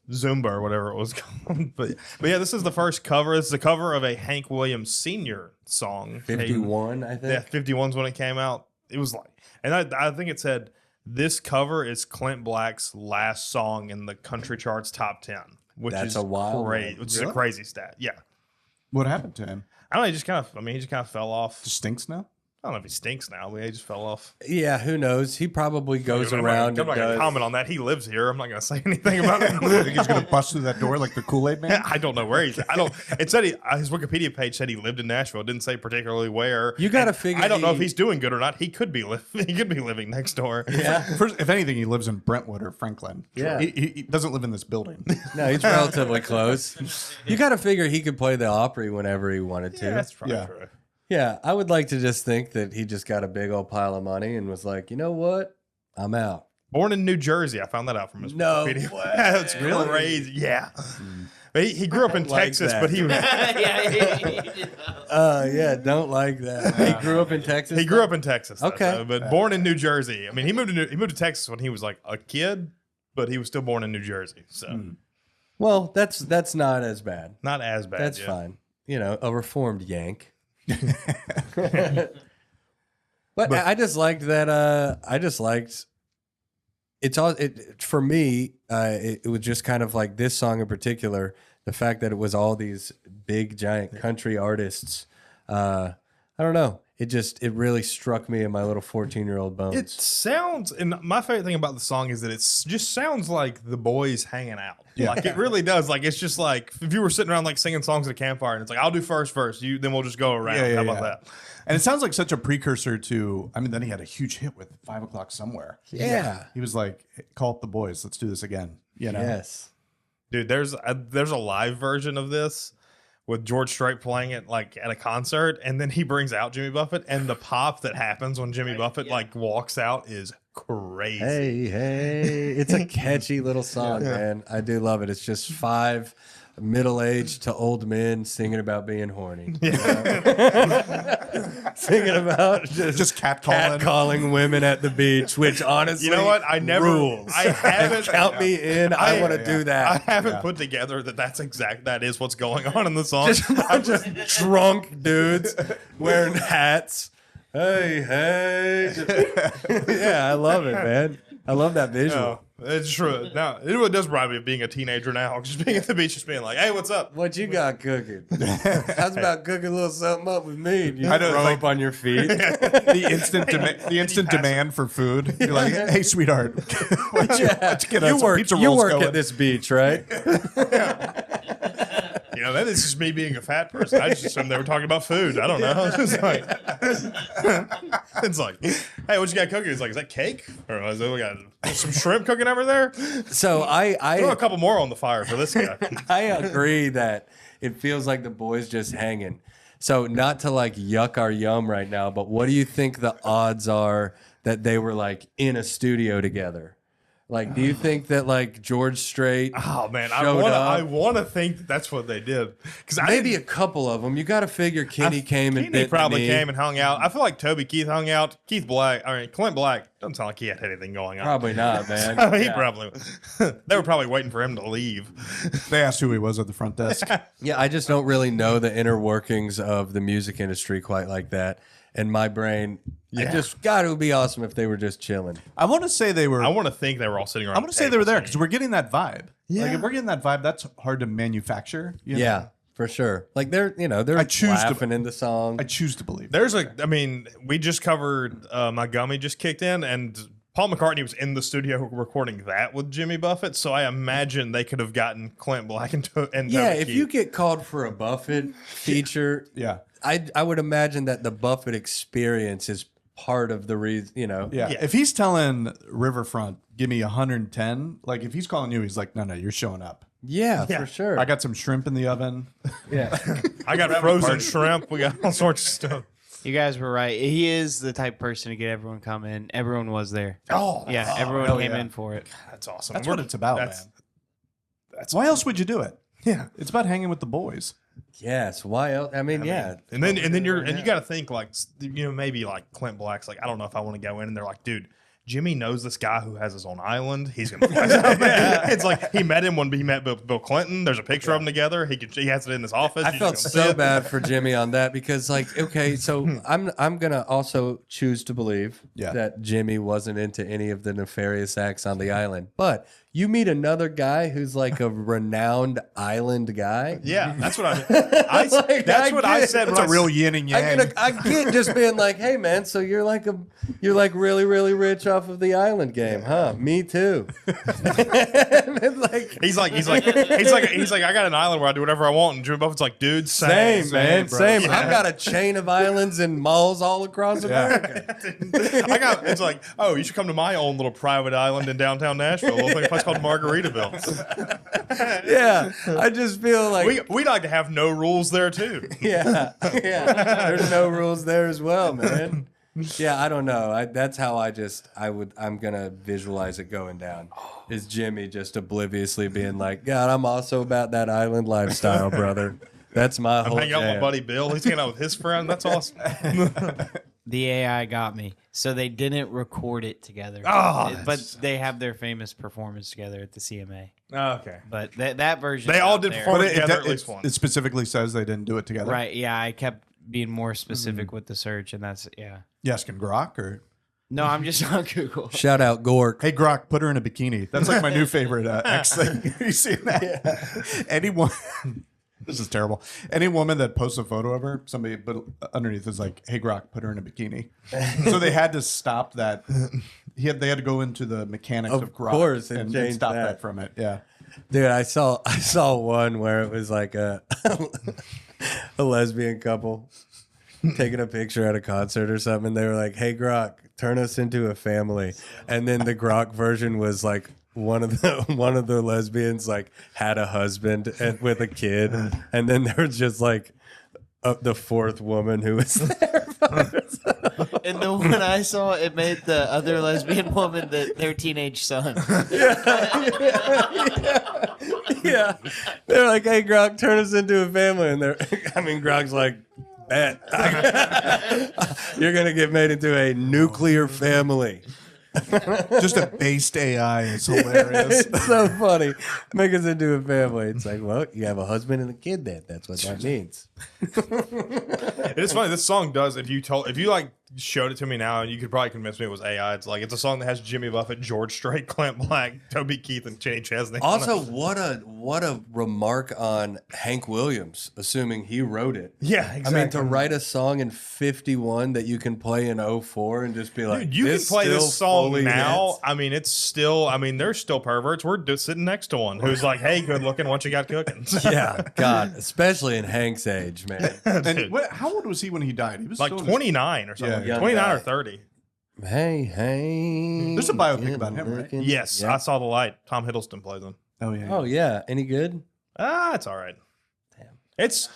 Zumba or whatever it was called. But yeah, this is the first cover. This is a cover of a Hank Williams Sr. song. 51, I think. Yeah, 51's when it came out. It was like, and I think it said this cover is Clint Black's last song in the country charts top 10, which That's is a wild great. one. Which is a crazy stat. Yeah, What happened to him? I don't know. He just kind of fell off. Just stinks now. I don't know if he stinks now, but he just fell off. Yeah, who knows? He probably goes I'm around not and going to does. comment on that. He lives here. I'm not going to say anything about I it. think he's gonna bust through that door like the Kool-Aid Man. I don't know where he's. I don't. It said his Wikipedia page said he lived in Nashville. It didn't say particularly where. You gotta And figure I don't know if he- he's doing good or not. He could be he could be living next door. Yeah. First, if anything, he lives in Brentwood or Franklin. Yeah. he doesn't live in this building. No, he's relatively close. You got to figure he could play the Opry whenever he wanted to. Yeah, that's probably Yeah. true. Yeah, I would like to just think that he just got a big old pile of money and was like, you know what? I'm out. Born in New Jersey. I found that out from his No Wikipedia. way. That's crazy. Yeah. But he grew up in like Texas, that. but he Yeah, don't like that. He grew up in Texas. he grew up in Texas. though, Okay. so, but born in New Jersey. I mean, he moved to Texas when he was like a kid, but he was still born in New Jersey. So Well, that's not as bad. not as bad. That's yeah. fine. A reformed Yank. But I just liked that. I just liked it's all. It for me. It was just kind of like this song in particular. The fact that it was all these big giant country artists. I don't know. It really struck me in my little 14-year-old bones. It sounds, and my favorite thing about the song is that it just sounds like the boys hanging out. Yeah. Like it really does. Like it's just like if you were sitting around like singing songs at a campfire, and it's like I'll do first verse, then we'll just go around. How about that? And it sounds like such a precursor to. I mean, then he had a huge hit with 5 o'clock somewhere. Yeah. He was like, "Call up the boys. Let's do this again." Yes. Dude, there's a live version of this with George Strait playing it like at a concert, and then he brings out Jimmy Buffett, and the pop that happens when Jimmy Buffett like walks out is crazy. Hey, it's a catchy little song, man. I do love it. It's just 5 middle-aged to old men singing about being horny. Singing about Just catcalling. catcalling women at the beach, which honestly, You know what? I never rules. I haven't Count me in. I want to do I that. haven't put together that is what's going on in the song. Just a bunch of drunk dudes wearing hats. Hey. Yeah, I love it, man. I love that visual. It's true. Now it really does remind me of being a teenager now. Just being at the beach, just being like, "Hey, what's up?" What you got cooking? How's about cooking a little something up with me? You I know, throw it's like- up on your feet. The instant demand for food. You're like, "Hey, sweetheart, let's get us some pizza You rolls work going." at this beach, right? You know, that is just me being a fat person. I just assumed they were talking about food. I don't know. It's like, hey, what you got cooking? It's like, is that cake? Or is it, we got some shrimp cooking over there? So Throw a I couple more on the fire for this guy. I agree that it feels like the boys just hanging. So not to like yuck our yum right now, but what do you think the odds are that they were like in a studio together? Like, do you think that like George Strait? Oh man, showed up? I want to think that that's what they did because Maybe a couple of them. You got to figure Kenny came and Kenny bit the probably knee. came and hung out. I feel like Toby Keith hung out. Clint Black doesn't sound like he had anything going on. Probably not, man. He Yeah. probably. They were probably waiting for him to leave. They asked who he was at the front desk. Yeah, I just don't really know the inner workings of the music industry quite like that. in my brain, I just God, it would be awesome if they were just chilling. I want to say they were. I want to think they were all sitting around. I want to say they were there because we're getting that vibe. Yeah. Like if we're getting that vibe, that's hard to manufacture. You know? Yeah, for sure. Like they're laughing in the song. I choose to believe. We just covered My Gummy just kicked in, and Paul McCartney was in the studio recording that with Jimmy Buffett. So I imagine they could have gotten Clint Black and Yeah, if you get called for a Buffett feature, Yeah. I would imagine that the Buffett experience is part of the reason, Yeah. If he's telling Riverfront, give me 110, like if he's calling you, he's like, no, you're showing up. Yeah, for sure. I got some shrimp in the oven. Yeah. I got frozen shrimp. We got all sorts of stuff. You guys were right. He is the type of person to get everyone come in. Everyone was there. Oh, Yeah, everyone hell came yeah. in for it. that's awesome. That's what it's about, man. That's Why else would you do it? yeah. It's about hanging with the boys. Yes. Why else? I mean, yeah. And then you got to think like maybe like Clint Black's like I don't know if I want to go in, and they're like, dude, Jimmy knows this guy who has his own island. He's gonna fly It's like he met him when he met Bill Clinton. There's a picture of them together. He has it in his office. I felt so bad for Jimmy on that because, like, okay, so I'm gonna also choose to believe that Jimmy wasn't into any of the nefarious acts on the island. But you meet another guy who's like a renowned island guy. Yeah, that's what I Like, that's what I get- said. It's when a real yin and yang. I get just being like, hey man, so you're like really really rich off of the island game, huh? Me too. Like, He's like I got an island where I do whatever I want, and Jimmy Buffett's like, dude, same man, bro. same. Yeah. I've got a chain of islands and malls all across America. It's like, oh, you should come to my own little private island in downtown Nashville, a little place called Margaritaville. Yeah, I just feel like We like to have no rules there too. yeah. There's no rules there as well, man. Yeah, I don't know. That's how I'm gonna visualize it going down. Is Jimmy just obliviously being like, God, I'm also about that island lifestyle, brother. That's my I'm whole hanging out with jam. my buddy Bill. He's hanging out with his friend. That's awesome. The AI got me. So they didn't record it together. Oh, but they have their famous performance together at the CMA. Okay. But that version. They all out did there. perform But together at least once. it specifically says they didn't do it together. Right. Yeah. I kept being more specific with the search, and that's You asking Grok or? No, I'm just on Google. Shout out Gork. Hey Grok, put her in a bikini. That's like my new favorite X thing. Have you seen that? Anyone? This is terrible. Any woman that posts a photo of her, somebody but underneath is like, "Hey Grok, put her in a bikini." So they had to stop that. They had to go into the mechanics of Grok course, and and change stop that. that from it. Yeah. Dude, I saw one where it was like a lesbian couple taking a picture at a concert or something. And they were like, "Hey Grok, turn us into a family." And then the Grok version was like one of the lesbians like had a husband with a kid, and then there was just like the fourth woman who was there. And the one I saw, it made the other lesbian woman their teenage son. Yeah, they're like, "Hey Grok, turn us into a family," and Grok's like, "Bet you're gonna get made into a nuclear family." Just a based AI is hilarious. It's so funny. Make us into a family. It's like, well, you have a husband and a kid then. That's what that means. It is funny. This song does. If you like showed it to me now, you could probably convince me it was AI. It's like it's a song that has Jimmy Buffett, George Strait, Clint Black, Toby Keith, and Jenny Chesney. Also, what a remark on Hank Williams, assuming he wrote it. Yeah, exactly. I mean, to write a song in 51 that you can play in 04 and just be like, Dude, you can play this song fully now. hits. I mean, it's still. I mean, there's still perverts. We're just sitting next to one who's like, "Hey, good looking. What you got cooking?" Yeah, God, especially in Hank's age, man. And how old was he when he died? He was like still 29 or something. Yeah. 29 or 30. Hey. There's a biopic about him, right? looking- Yes, Yeah. I saw the light. Tom Hiddleston plays him. Oh yeah. Oh, yeah. Any good? It's all right. Damn. It's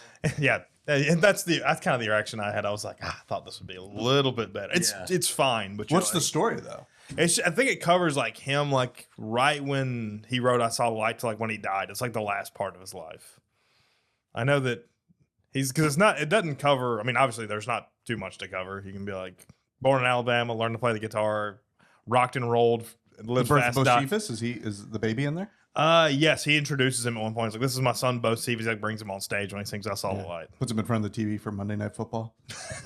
and that's kind of the reaction I had. I was like, I thought this would be a little bit better. It's fine, but What's the story though? I think it covers like him like right when he wrote "I Saw the Light" to like when he died. It's like the last part of his life. I know that because it doesn't cover. I mean, obviously there's not too much to cover. You can be like born in Alabama, learned to play the guitar, rocked and rolled, The lived birth fast. of Died. Bocephus? Is the baby in there? Yes, he introduces him at one point. He's like, "This is my son, Bo Steve." He like brings him on stage when he sings "I Saw the Light." Puts him in front of the TV for Monday Night Football.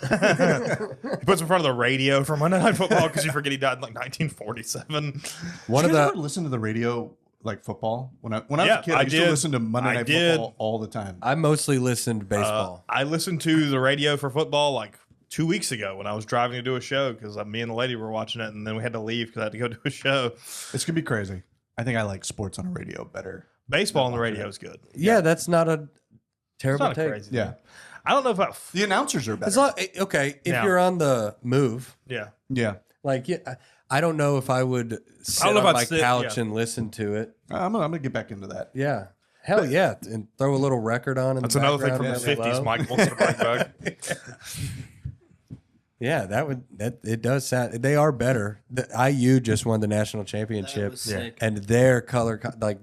He puts him in front of the radio for Monday Night Football because you forget he died in like 1947. One Did of you guys the ever listen to the radio like football? When I was Yeah, a kid, I used to listen to Monday Night Football all the time. I mostly listened to baseball. I listened to the radio for football like 2 weeks ago when I was driving to do a show because me and the lady were watching it, and then we had to leave because I had to go do a show. It's gonna be crazy. I think I like sports on a radio better. Baseball on the radio is good. yeah, that's not a It's terrible not a take. crazy. Yeah, thing. I don't know about. the announcers are better. As long, okay, if Yeah. you're on the move, Yeah. Yeah, like I don't know if I would sit don't know on if I'd my sit- couch yeah. and listen to it. I'm gonna get back into that. Yeah, hell yeah, and throw a little record on. In That's the another thing from the background, 50s. low. Mike wants to bring back. Yeah, that it does sound. They are better. The IU just won the national championship, was sick. and their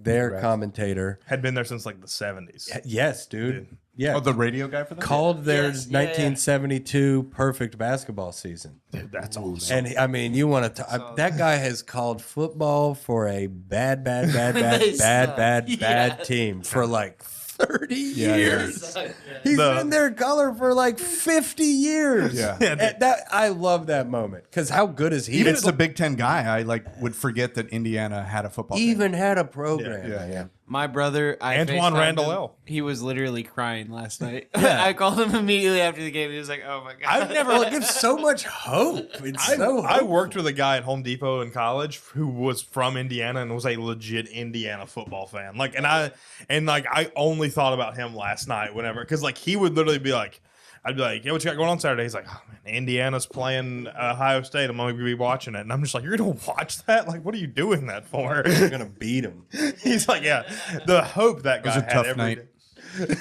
their commentator. Had been there since like the 70s. Yes, dude. Yeah, Oh, the radio guy for them. called their Yes, yeah, yeah. 1972 perfect basketball season. Dude, that's awesome. And I mean, you want to that guy has called football for a bad They suck. team for like 30 Yeah, years. yeah. He's The- been their color for like 50 years. Yeah. Yeah, And that I love that moment because how good is he? Even as a Big Ten guy, I would forget that Indiana had a football team. even had a program. Yeah. My brother, Antoine FaceTimed Randall him. L. He was literally crying last night. Yeah. I called him immediately after the game. He was like, "Oh my god!" I've never. Well, it gives so much hope. It's so I hopeful. worked with a guy at Home Depot in college who was from Indiana and was a legit Indiana football fan. Like, I only thought about him last night whenever, because like he would literally be like, I'd be like, "Yeah, what you got going on Saturday?" He's like, "Oh man, Indiana's playing Ohio State. I'm going to be watching it." And I'm just like, "You're going to watch that? Like, what are you doing that for?" We're gonna beat him. He's like, "Yeah, the hope that guy was a had tough every night. day."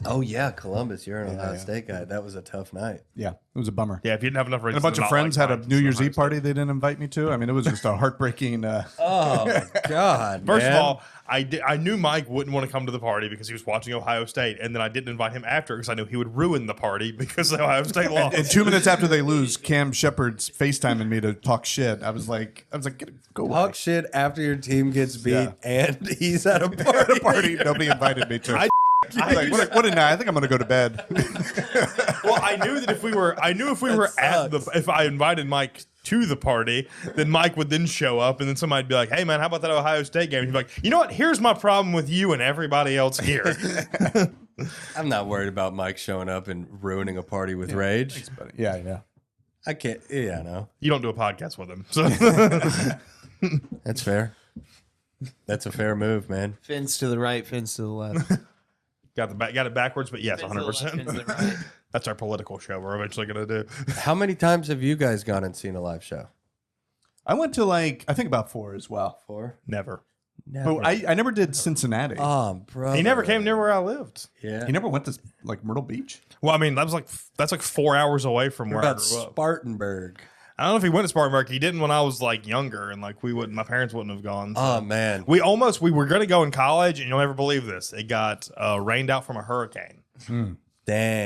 Oh yeah, Columbus. You're an Ohio State guy. That was a tough night. Yeah, it was a bummer. Yeah, if you didn't have enough And reasons, a bunch to of not friends like had a Mike, New Year's Ohio Eve State. party they didn't invite me to. I mean, it was just a heartbreaking. Oh my god. First man. of all, I knew Mike wouldn't want to come to the party because he was watching Ohio State, and then I didn't invite him after because I knew he would ruin the party because Ohio State lost. And 2 minutes after they lose, Cam Shepard's FaceTiming me to talk shit. I was like, go away. Talk shit after your team gets beat Yeah. and he's at a At party. a party nobody invited me to. I- Like, what a night! I think I'm gonna go to bed. Well, I knew that if we were if I invited Mike to the party, then Mike would then show up, and then somebody'd be like, "Hey, man, how about that Ohio State game?" And he'd be like, "You know what? Here's my problem with you and everybody else here." I'm not worried about Mike showing up and ruining a party with rage. Yeah. I can't. Yeah, no, You don't do a podcast with him, so that's fair. That's a fair move, man. Fins to the right, fins to the left. got it backwards. But yes, Fins to the left, fins to the 100%. right. That's our political show. We're eventually gonna do. How many times have you guys gone and seen a live show? I went to I think about 4 as well. 4? Never. Never. Oh, I never did Cincinnati. Oh, bro. He never came near where I lived. Yeah. You never went to Myrtle Beach? Well, I mean, that's like 4 hours away from What where I about grew up. Spartanburg? I don't know if he went to Spartanburg. He didn't when I was like younger, and like my parents wouldn't have gone. So. Oh man. We were going to go in college, and you'll never believe this. It got rained out from a hurricane. Dang.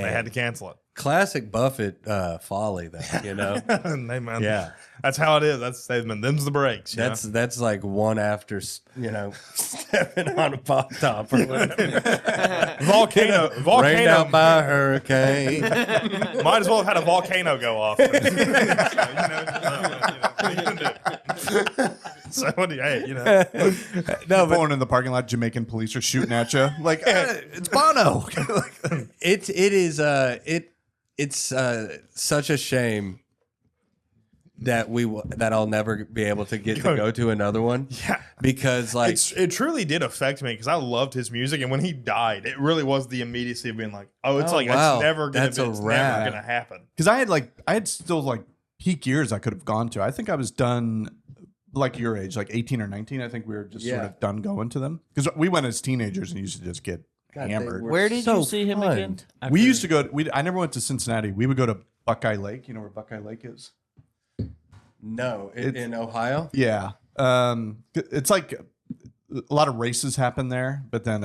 They had to cancel it. Classic Buffett folly, though. You know. Hey, man. Yeah. That's how it is. Them's the breaks. you know? That's like one after stepping on a pop top or whatever. volcano. Rained out by a hurricane. Might as well have had a volcano go off. So what do you? Hey, No, but Pulling in the parking lot, Jamaican police are shooting at you. Like, it's Bono. it's such a shame that that I'll never be able to get to go to another one. Yeah. Because like it truly did affect me because I loved his music, and when he died, it really was the immediacy of being like, oh, it's Oh, like wow. it's never gonna That's a it's wrap. never gonna happen. Because I had still peak years I could have gone to. I think I was done like your age, like 18 or 19. I think we were just sort Yeah. of done going to them. Because we went as teenagers and used to just get God, they hammered. were Where did so you see him fun. again? We used to go. I never went to Cincinnati. We would go to Buckeye Lake. You know where Buckeye Lake is? No, It's- in Ohio. Yeah. It's like a lot of races happen there, but then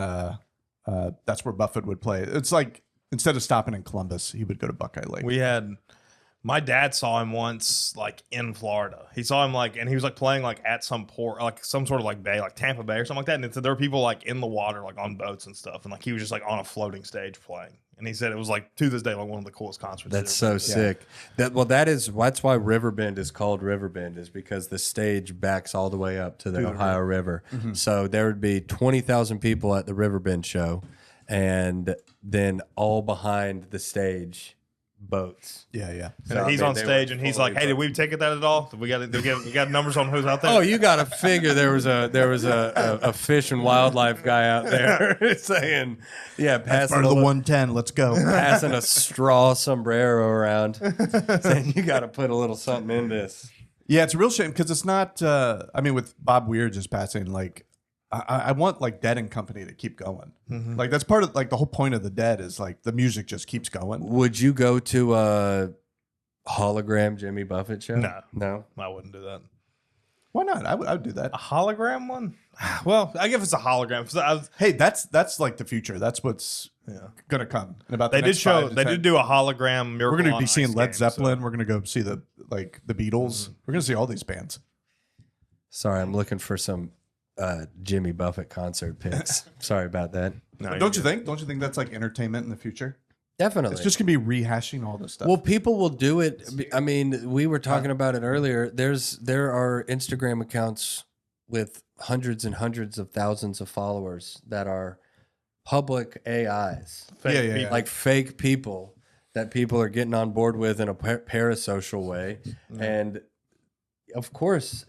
that's where Buffett would play. It's like instead of stopping in Columbus, he would go to Buckeye Lake. We had My dad saw him once, like in Florida. He saw him and he was like playing like at some port, like some sort of like bay, like Tampa Bay or something like that. And there were people like in the water, like on boats and stuff. And like he was just like on a floating stage playing. And he said it was like to this day like one of the coolest concerts. That's so sick. That's why Riverbend is called Riverbend, is because the stage backs all the way up to the Ohio River. So there would be 20,000 people at the Riverbend show, and then all behind the stage, boats. Yeah. And he's on stage and he's like, "Hey, did we ticket that at all? We got numbers on who's out there." Oh, you got to figure there was a fish and wildlife guy out there saying, "Yeah, passing Part of the 110. Let's go. passing a straw sombrero around, saying you got to put a little something in this." Yeah, it's a real shame because it's not. I mean, with Bob Weir just passing, like I want like Dead and Company to keep going. Like that's part of like the whole point of the Dead is like the music just keeps going. Would you go to a hologram Jimmy Buffett show? No. I wouldn't do that. Why not? I would do that. A hologram one? Well, I guess it's a hologram. Hey, that's like the future. That's what's gonna come. In about the They next did 5 to 10. do a hologram Miracle We're gonna on be seeing Ice Led game, Zeppelin. so- We're gonna go see the Beatles. We're gonna see all these bands. Sorry, I'm looking for some Jimmy Buffett concert pics. Sorry about that. No, Don't you think? Don't you think that's like entertainment in the future? Definitely. It's just gonna be rehashing all this stuff. Well, people will do it. I mean, we were talking about it earlier. There are Instagram accounts with hundreds and hundreds of thousands of followers that are public AIs, Yeah. like fake people that people are getting on board with in a parasocial way, and of course,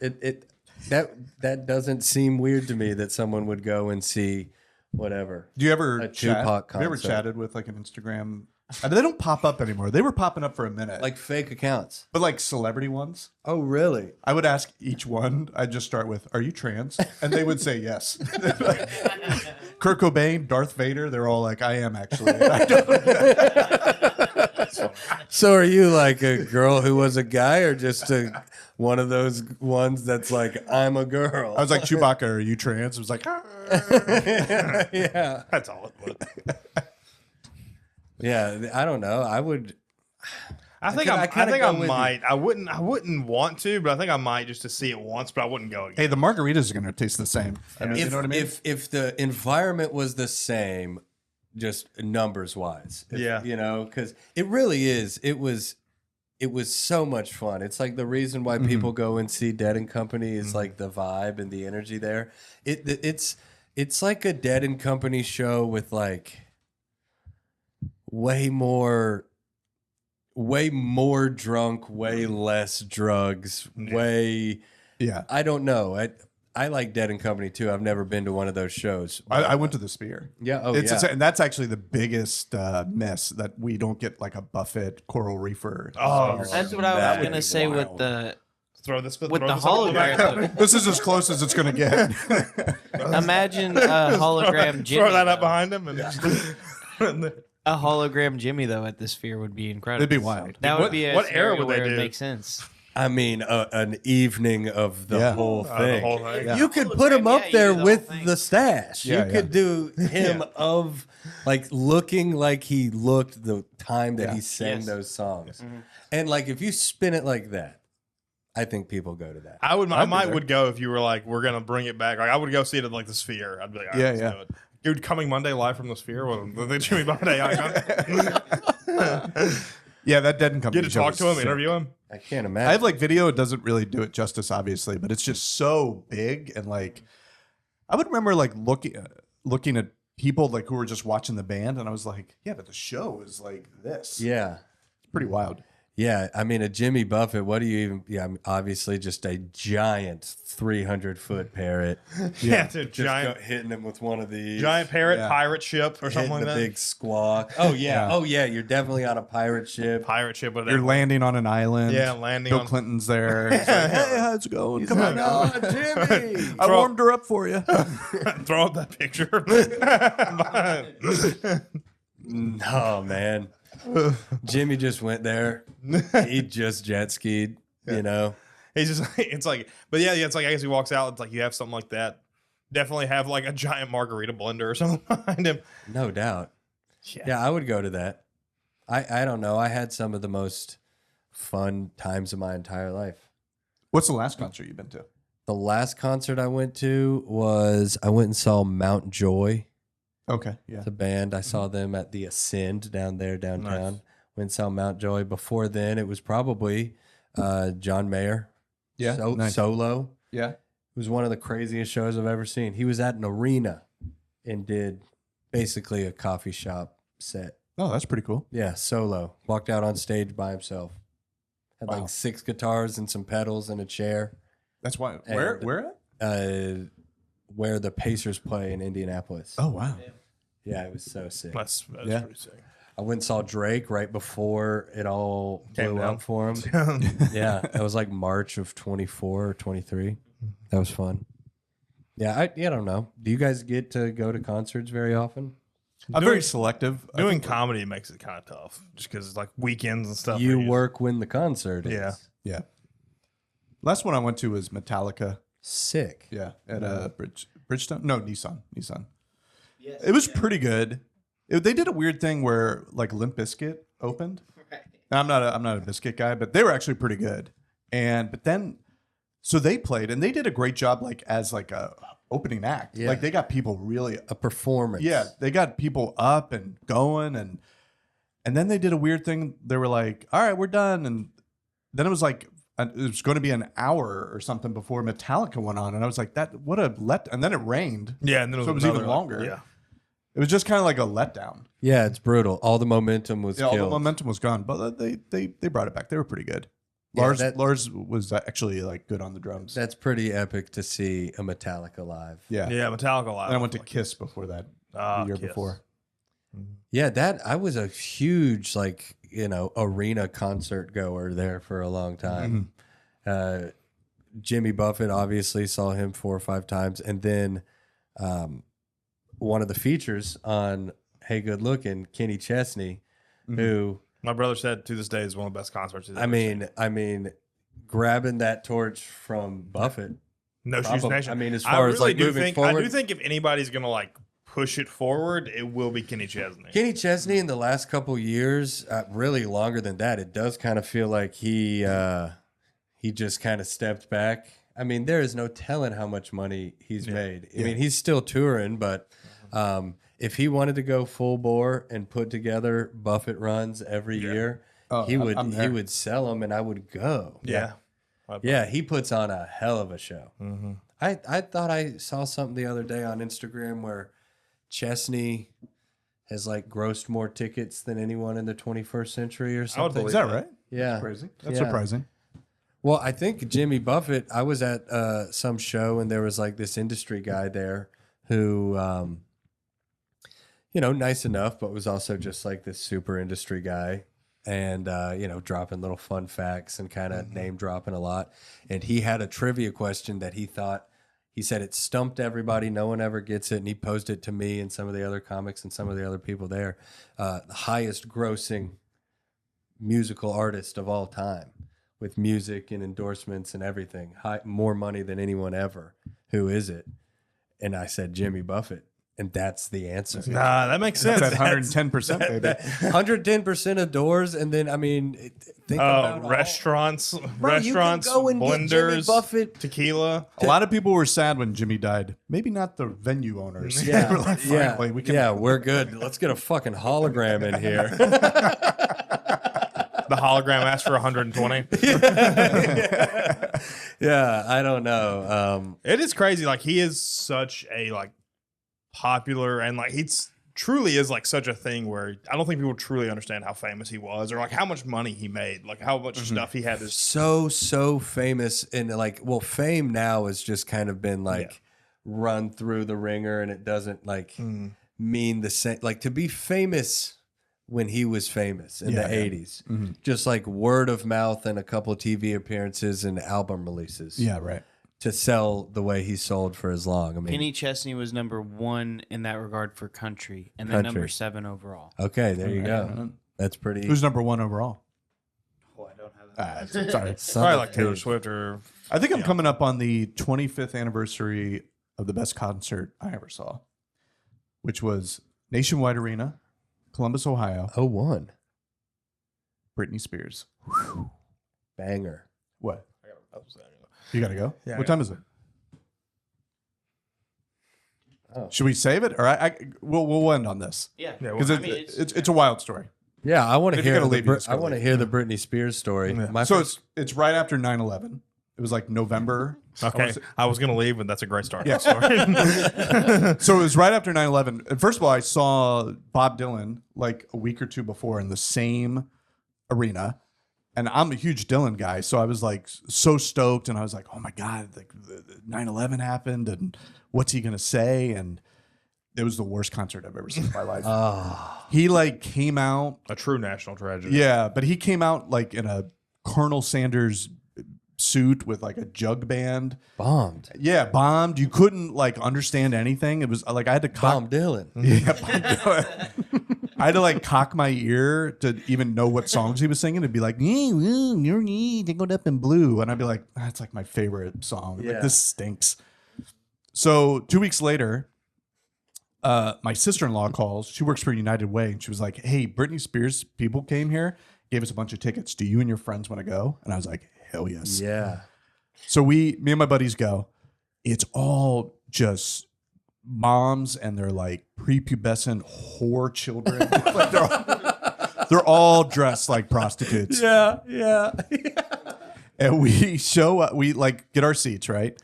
that doesn't seem weird to me that someone would go and see whatever. Do you ever a chat? Tupac Have you ever concert. chatted with like an Instagram? They don't pop up anymore. They were popping up for a minute, Like fake accounts. but like celebrity ones. Oh, really? I would ask each one. I'd just start with, "Are you trans?" And they would say yes. Kurt Cobain, Darth Vader. They're all like, "I am actually." I don't- So are you like a girl who was a guy, or just one of those ones that's like, I'm a girl? I was like, "Chewbacca, are you trans?" It was like, Yeah. That's all it was. Yeah, I don't know. I would. I think I I kinda think go I with you. might. I wouldn't want to, but I think I might just to see it once. But I wouldn't go again. "Hey, the margaritas are going to taste the same." I mean, you know what I mean? If the environment was the same, just numbers wise, Yeah. you know, because it really is. It was so much fun. It's like the reason why people go and see Dead and Company is like the vibe and the energy there. It's like a Dead and Company show with like way more drunk, way less drugs, way. Yeah, I don't know. I like Dead and Company too. I've never been to one of those shows. I went to the Sphere. Yeah. Oh, It's yeah. and that's actually the biggest miss that we don't get like a Buffett Coral Reefer. Oh, That's what I That was would gonna be say with wild. the Throw this with throw the this up back. hologram. This is as close as it's going to get. Imagine a hologram Jimmy. Throw that up though. behind him. And A hologram Jimmy though at the Sphere would be incredible. It'd be wild. That would be a what era scenario would they where do? it makes sense. I mean, an evening of the Yeah. whole the thing. whole thing. Yeah. You could put him Yeah, up you there do the with whole thing. the stash. Yeah, You could do him of like looking like he looked the time that he sang Yes. those songs. And like if you spin it like that, I think people go to that. I would. I I'd be might there. would go if you were like, we're gonna bring it back. Like I would go see it at like the Sphere. I'd be like, all right, Yeah, let's yeah. do it. Dude, coming Monday live from the Sphere. Well, the Jimmy Buffett AI. Yeah, that Dead and Company. Get to show talk was to him, sick. interview him. I can't I imagine. have like video. It doesn't really do it justice, obviously, but it's just so big and like I would remember like looking at people like who were just watching the band, and I was like, yeah, but the show is like this. yeah. It's pretty wild. Yeah, I mean a Jimmy Buffett. What do you even? Yeah, I mean, obviously just a giant 300-foot parrot, Yeah, dude, just giant hitting him with one of these giant parrot Yeah. pirate ship or something hitting like the that. big squawk. Oh yeah, Yeah. oh yeah. You're definitely on a pirate ship. Pirate ship. With You're landing on an island. Yeah, landing Bill on. Clinton's there. He's like, hey, how's it going? Come on. Oh, Jimmy! I warmed her up for you. Throw up that picture. No man, Jimmy just went there. He just jet skied. You know. He's just. It's like, but yeah, it's like I guess he walks out. It's like you have something like that. Definitely have like a giant margarita blender or something behind him. No doubt. Yeah, I would go to that. I don't know. I had some of the most fun times of my entire life. What's the last concert you've been to? The last concert I went to was I went and saw Mount Joy. Okay, yeah. The band. I saw them at the Ascend down there downtown. Nice. Went and saw Mount Joy. Before then, it was probably John Mayer. Yeah, nice. Solo. Yeah. It was one of the craziest shows I've ever seen. He was at an arena and did basically a coffee shop set. Oh, that's pretty cool. Yeah, solo. Walked out on stage by himself. Had Wow. like 6 guitars and some pedals and a chair. That's why. And- Where at? Where the Pacers play in Indianapolis. Oh, wow. Yeah, it was so sick. That's Yeah. pretty sick. I went and saw Drake right before it all Came blew down. up for him. Yeah, that was like March of 24 or 23. That was fun. Yeah, I don't know. Do you guys get to go to concerts very often? I'm very selective. I Doing think- comedy makes it kind of tough, just because it's like weekends and stuff. You where work when the concert is. Yeah. Yeah. Last one I went to was Metallica. Sick. Yeah, at Bridgestone. No, Nissan. Yes, it was pretty good. They did a weird thing where like Limp Bizkit opened. Right. And I'm not a Bizkit guy, but they were actually pretty good. But then so they played and they did a great job like as like a opening act. Yeah. Like they got people really A performance. yeah, they got people up and going and then they did a weird thing. They were like, "All right, we're done." And then it was like it was going to be an hour or something before Metallica went on, and I was like, "That what a let." And then it rained. Yeah, and then So it was even another, longer. Yeah. It was just kind of like a letdown. Yeah, it's brutal. All the momentum was Yeah, all killed. the momentum was gone, but they brought it back. They were pretty good. Yeah, Lars was actually like good on the drums. That's pretty epic to see a Metallica live. Yeah. Yeah, Metallica live. And I went to Kiss before that the year Kiss. before. Yeah, I was a huge arena concert goer there for a long time. Jimmy Buffett, obviously saw him 4 or 5 times, and then one of the features on Hey Good Lookin', Kenny Chesney, who My brother said to this day is one of the best concerts. he's I ever seen. mean, grabbing that torch from Buffett. No Shoes Probably. Nation. I mean, as I far as, really like, do moving think, forward- I do think if anybody's gonna like push it forward, it will be Kenny Chesney. Kenny Chesney in the last couple years, really longer than that, it does kind of feel like he just kind of stepped back. I mean, there is no telling how much money he's made. I mean, he's still touring, but if he wanted to go full bore and put together Buffett runs every year, he I'm there. would sell them, and I would go. Yeah. Yeah, he puts on a hell of a show. I thought I saw something the other day on Instagram where Chesney has like grossed more tickets than anyone in the 21st century or something. believe Is that right? Yeah. Crazy. That's Yeah. surprising. Well, I think Jimmy Buffett, I was at some show and there was like this industry guy there who, nice enough, but was also just like this super industry guy and, dropping little fun facts and kind of name dropping a lot. And he had a trivia question that he said it stumped everybody. No one ever gets it. And he posed it to me and some of the other comics and some of the other people there. The highest grossing musical artist of all time with music and endorsements and everything. More money than anyone ever. Who is it? And I said, Jimmy Buffett. And that's the answer. Nah, that makes sense. That's at 110%, baby. 110% of doors. And then, I mean, think about all- restaurants, Bro, you can restaurants, go and get Jimmy blenders, Buffett. tequila. A lot of people were sad when Jimmy died. Maybe not the venue owners. Yeah, They were like, finally, we can. we're good. Let's get a fucking hologram in here. The hologram asked for 120. Yeah, I don't know. It is crazy. Like he is such a like popular and like he's truly is like such a thing where I don't think people truly understand how famous he was or like how much money he made, like how much stuff he had. So famous and like, well, fame now has just kind of been like run through the ringer, and it doesn't like mean the same. Like to be famous when he was famous in the 80s, just like word of mouth and a couple of TV appearances and album releases. Yeah, right. To sell the way he sold for as long. I mean, Kenny Chesney was number 1 in that regard for country, and then number 7 overall. okay, there you go. That's pretty. Who's number 1 overall? Oh, I don't have that. Sorry. Probably like Taylor Swift or I think I'm coming up on the 25th anniversary of the best concert I ever saw, which was Nationwide Arena, Columbus, Ohio, 01. Britney Spears. Banger. What? You gotta go. Yeah, What time is it? Should we save it, or we'll end on this? Yeah, Because I mean, it's a wild story. Yeah, I want to If you're hear. gonna leave, you just I gotta want to leave. hear the Britney Spears story. My So first, it's right after 9/11. It was like November. Okay, I was gonna leave, but that's a great start. Yeah. So it was right after 9/11. And first of all, I saw Bob Dylan like a week or two before in the same arena. And I'm a huge Dylan guy. So I was like so stoked. And I was like, oh my God, like 9/11 happened. And what's he going to say? And it was the worst concert I've ever seen in my life. He like came out. A true national tragedy. Yeah. But he came out like in a Colonel Sanders suit with like a jug band. bombed. Yeah, bombed. You couldn't like understand anything. It was like I had to Bomb Dylan. Yeah, Bob Dylan. I had to like cock my ear to even know what songs he was singing. It'd be like, your knee tangled up in blue, and I'd be like, that's like my favorite song. Yeah. Like this stinks. So 2 weeks later, my sister-in-law calls. She works for United Way, and she was like, hey, Britney Spears people came here, gave us a bunch of tickets. Do you and your friends want to go? And I was like, hell yes. Yeah. So me and my buddies go. It's all just moms and they're like prepubescent whore children. Like they're all dressed like prostitutes. Yeah. Yeah. And we show up, we like get our seats, right?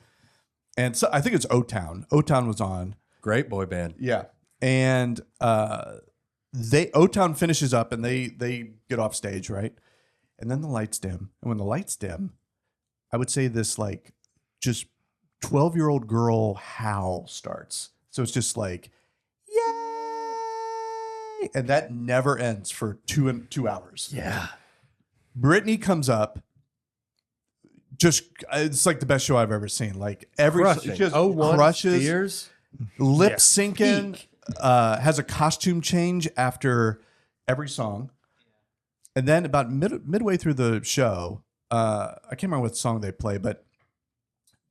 And so I think it's O-Town. O-Town was on. Great boy band. Yeah. And O-Town finishes up and they get off stage, right? And then the lights dim. And when the lights dim, I would say this like just 12-year-old girl howl starts. So it's just like, yay! And that never ends for 2 hours. Yeah. Britney comes up. Just it's like the best show I've ever seen. Like every Crushing. she just 01 crushes, Spears. lip syncing, has a costume change after every song. And then about midway through the show, I can't remember what song they play, but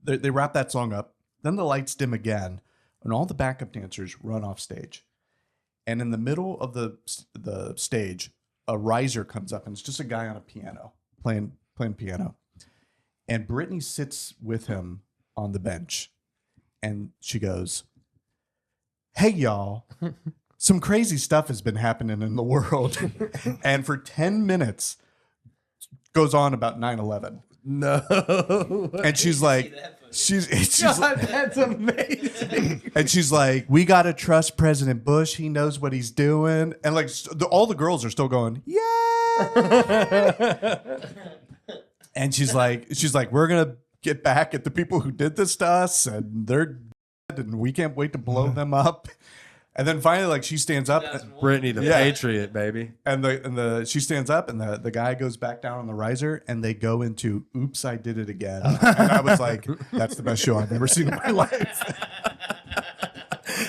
they wrap that song up. Then the lights dim again, and all the backup dancers run off stage. And in the middle of the stage, a riser comes up, and it's just a guy on a piano playing piano. And Britney sits with him on the bench, and she goes, "Hey, y'all." Some crazy stuff has been happening in the world. And for 10 minutes goes on about 9/11. No. And she's like, she's God, that's amazing. and she's like, we got to trust President Bush. He knows what he's doing. And like all the girls are still going, yeah. And she's like, we're going to get back at the people who did this to us, and they're dead, and we can't wait to blow them up. And then finally, like she stands up, Britney the Patriot, baby. and she stands up, and the guy goes back down on the riser, and they go into "Oops, I Did It Again." And I was like, "That's the best show I've ever seen in my life."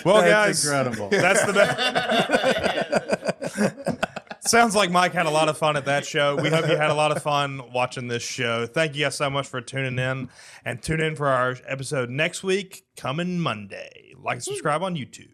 Well, That's guys, incredible. That's the best. Sounds like Mike had a lot of fun at that show. We hope you had a lot of fun watching this show. Thank you guys so much for tuning in, and tune in for our episode next week, coming Monday. Like and subscribe on YouTube.